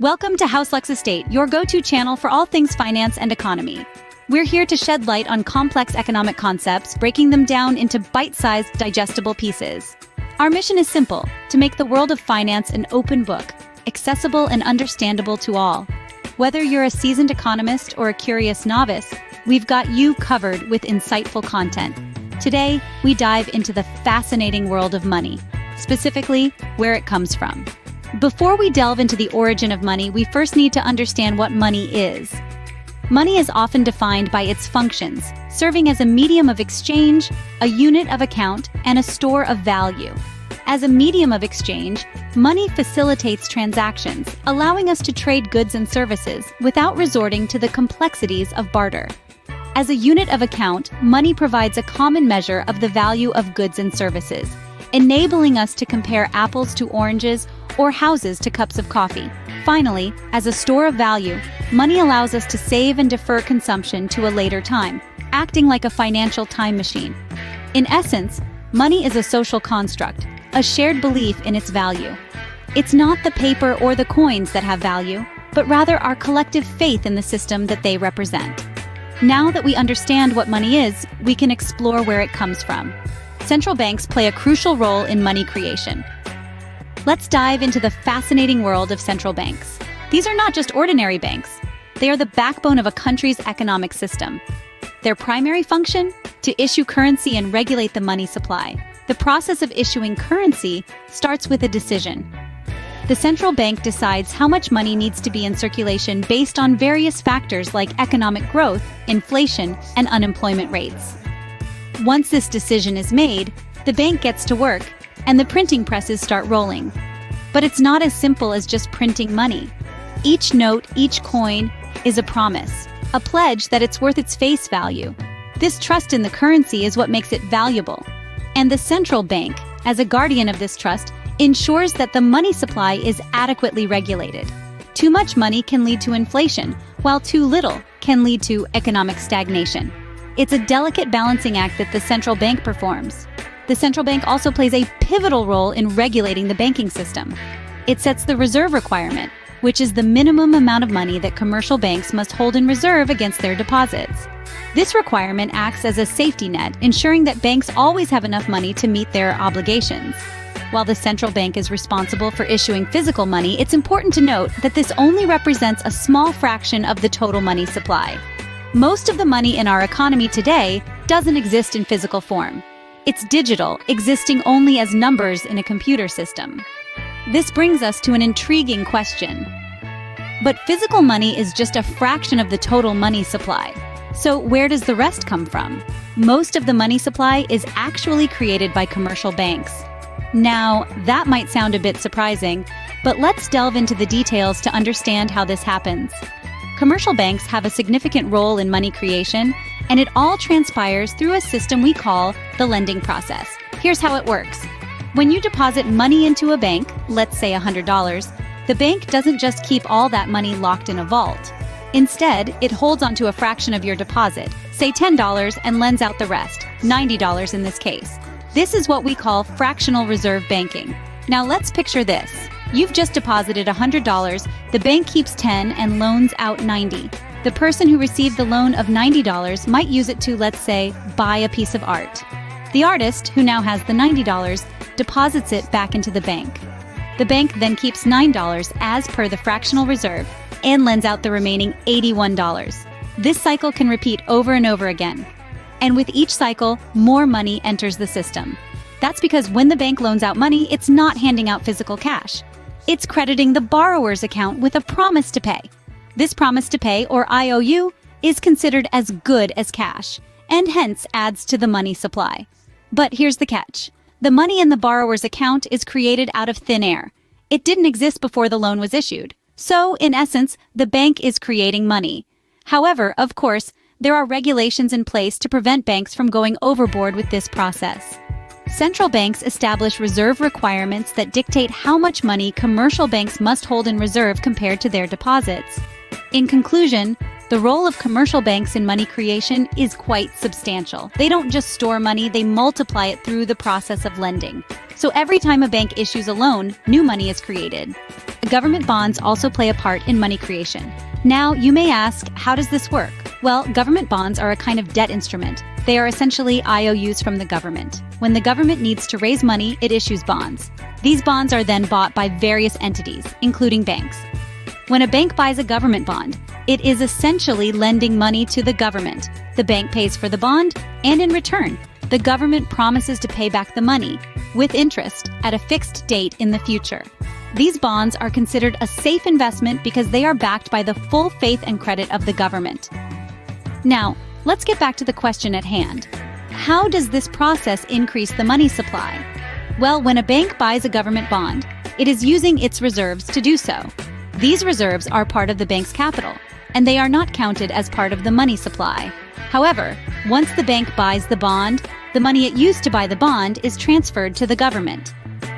Welcome to HouseLux Estate, your go-to channel for all things finance and economy. We're here to shed light on complex economic concepts, breaking them down into bite-sized, digestible pieces. Our mission is simple: to make the world of finance an open book, accessible and understandable to all. Whether you're a seasoned economist or a curious novice, we've got you covered with insightful content. Today, we dive into the fascinating world of money, specifically where it comes from. Before we delve into the origin of money, we first need to understand what money is. Money is often defined by its functions, serving as a medium of exchange, a unit of account, and a store of value. As a medium of exchange, money facilitates transactions, allowing us to trade goods and services without resorting to the complexities of barter. As a unit of account, money provides a common measure of the value of goods and services, enabling us to compare apples to oranges or houses to cups of coffee. Finally, as a store of value, money allows us to save and defer consumption to a later time, acting like a financial time machine. In essence, money is a social construct, a shared belief in its value. It's not the paper or the coins that have value, but rather our collective faith in the system that they represent. Now that we understand what money is, we can explore where it comes from. Central banks play a crucial role in money creation. Let's dive into the fascinating world of central banks. These are not just ordinary banks. They are the backbone of a country's economic system. Their primary function? To issue currency and regulate the money supply. The process of issuing currency starts with a decision. The central bank decides how much money needs to be in circulation based on various factors like economic growth, inflation, and unemployment rates. Once this decision is made, the bank gets to work, and the printing presses start rolling. But it's not as simple as just printing money. Each note, each coin, is a promise, a pledge that it's worth its face value. This trust in the currency is what makes it valuable. And the central bank, as a guardian of this trust, ensures that the money supply is adequately regulated. Too much money can lead to inflation, while too little can lead to economic stagnation. It's a delicate balancing act that the central bank performs. The central bank also plays a pivotal role in regulating the banking system. It sets the reserve requirement, which is the minimum amount of money that commercial banks must hold in reserve against their deposits. This requirement acts as a safety net, ensuring that banks always have enough money to meet their obligations. While the central bank is responsible for issuing physical money, it's important to note that this only represents a small fraction of the total money supply. Most of the money in our economy today doesn't exist in physical form. It's digital, existing only as numbers in a computer system. This brings us to an intriguing question. But physical money is just a fraction of the total money supply. So where does the rest come from? Most of the money supply is actually created by commercial banks. Now, that might sound a bit surprising, but let's delve into the details to understand how this happens. Commercial banks have a significant role in money creation, and it all transpires through a system we call the lending process. Here's how it works. When you deposit money into a bank, let's say $100, the bank doesn't just keep all that money locked in a vault. Instead, it holds onto a fraction of your deposit, say $10, and lends out the rest, $90 in this case. This is what we call fractional reserve banking. Now let's picture this. You've just deposited $100, the bank keeps $10 and loans out $90. The person who received the loan of $90 might use it to, let's say, buy a piece of art. The artist, who now has the $90, deposits it back into the bank. The bank then keeps $9 as per the fractional reserve and lends out the remaining $81. This cycle can repeat over and over again. And with each cycle, more money enters the system. That's because when the bank loans out money, it's not handing out physical cash. It's crediting the borrower's account with a promise to pay. This promise to pay, or IOU, is considered as good as cash, and hence adds to the money supply. But here's the catch. The money in the borrower's account is created out of thin air. It didn't exist before the loan was issued. So, in essence, the bank is creating money. However, of course, there are regulations in place to prevent banks from going overboard with this process. Central banks establish reserve requirements that dictate how much money commercial banks must hold in reserve compared to their deposits. In conclusion, The role of commercial banks in money creation is quite substantial. They don't just store money, they multiply it through the process of lending. So every time a bank issues a loan, new money is created. Government bonds also play a part in money creation. Now, you may ask, how does this work? Well, government bonds are a kind of debt instrument. They are essentially IOUs from the government. When the government needs to raise money, it issues bonds. These bonds are then bought by various entities, including banks. When a bank buys a government bond, it is essentially lending money to the government. The bank pays for the bond, and in return, the government promises to pay back the money, with interest, at a fixed date in the future. These bonds are considered a safe investment because they are backed by the full faith and credit of the government. Now, let's get back to the question at hand. How does this process increase the money supply? Well, when a bank buys a government bond, it is using its reserves to do so. These reserves are part of the bank's capital, and they are not counted as part of the money supply. However, once the bank buys the bond, the money it used to buy the bond is transferred to the government.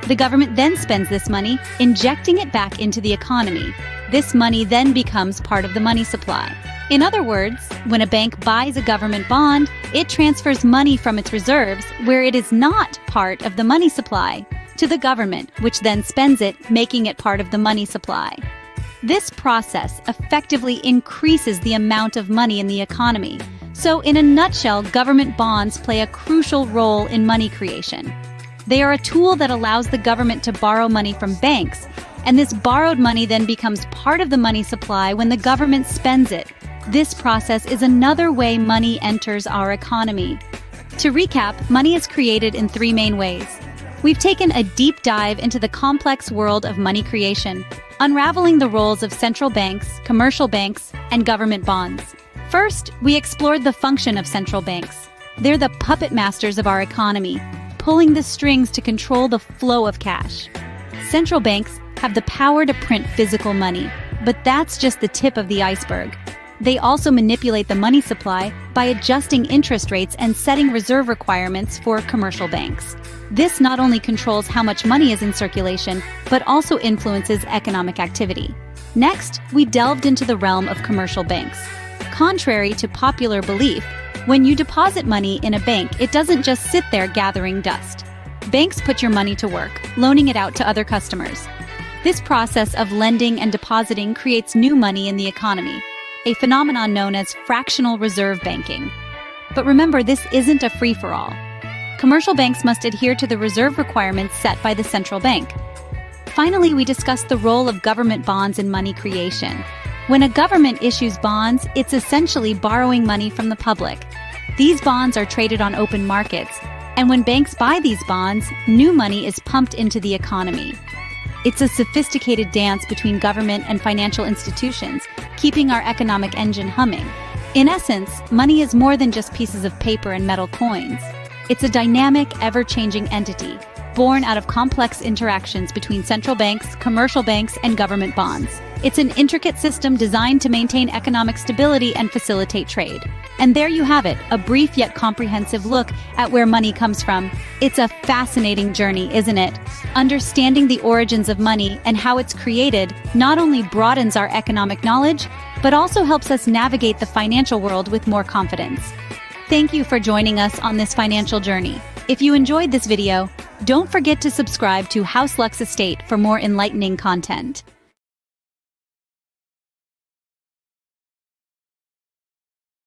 The government then spends this money, injecting it back into the economy. This money then becomes part of the money supply. In other words, when a bank buys a government bond, it transfers money from its reserves, where it is not part of the money supply, to the government, which then spends it, making it part of the money supply. This process effectively increases the amount of money in the economy. So, in a nutshell, government bonds play a crucial role in money creation. They are a tool that allows the government to borrow money from banks, and this borrowed money then becomes part of the money supply when the government spends it. This process is another way money enters our economy. To recap, money is created in three main ways. We've taken a deep dive into the complex world of money creation, unraveling the roles of central banks, commercial banks, and government bonds. First, we explored the function of central banks. They're the puppet masters of our economy, pulling the strings to control the flow of cash. Central banks have the power to print physical money, but that's just the tip of the iceberg. They also manipulate the money supply by adjusting interest rates and setting reserve requirements for commercial banks. This not only controls how much money is in circulation, but also influences economic activity. Next, we delved into the realm of commercial banks. Contrary to popular belief, when you deposit money in a bank, it doesn't just sit there gathering dust. Banks put your money to work, loaning it out to other customers. This process of lending and depositing creates new money in the economy, a phenomenon known as fractional reserve banking. But remember, this isn't a free-for-all. Commercial banks must adhere to the reserve requirements set by the central bank. Finally, we discussed the role of government bonds in money creation. When a government issues bonds, it's essentially borrowing money from the public. These bonds are traded on open markets, and when banks buy these bonds, new money is pumped into the economy. It's a sophisticated dance between government and financial institutions, keeping our economic engine humming. In essence, money is more than just pieces of paper and metal coins. It's a dynamic, ever-changing entity, born out of complex interactions between central banks, commercial banks, and government bonds. It's an intricate system designed to maintain economic stability and facilitate trade. And there you have it, a brief yet comprehensive look at where money comes from. It's a fascinating journey, isn't it? Understanding the origins of money and how it's created not only broadens our economic knowledge, but also helps us navigate the financial world with more confidence. Thank you for joining us on this financial journey. If you enjoyed this video, don't forget to subscribe to House Lux Estate for more enlightening content.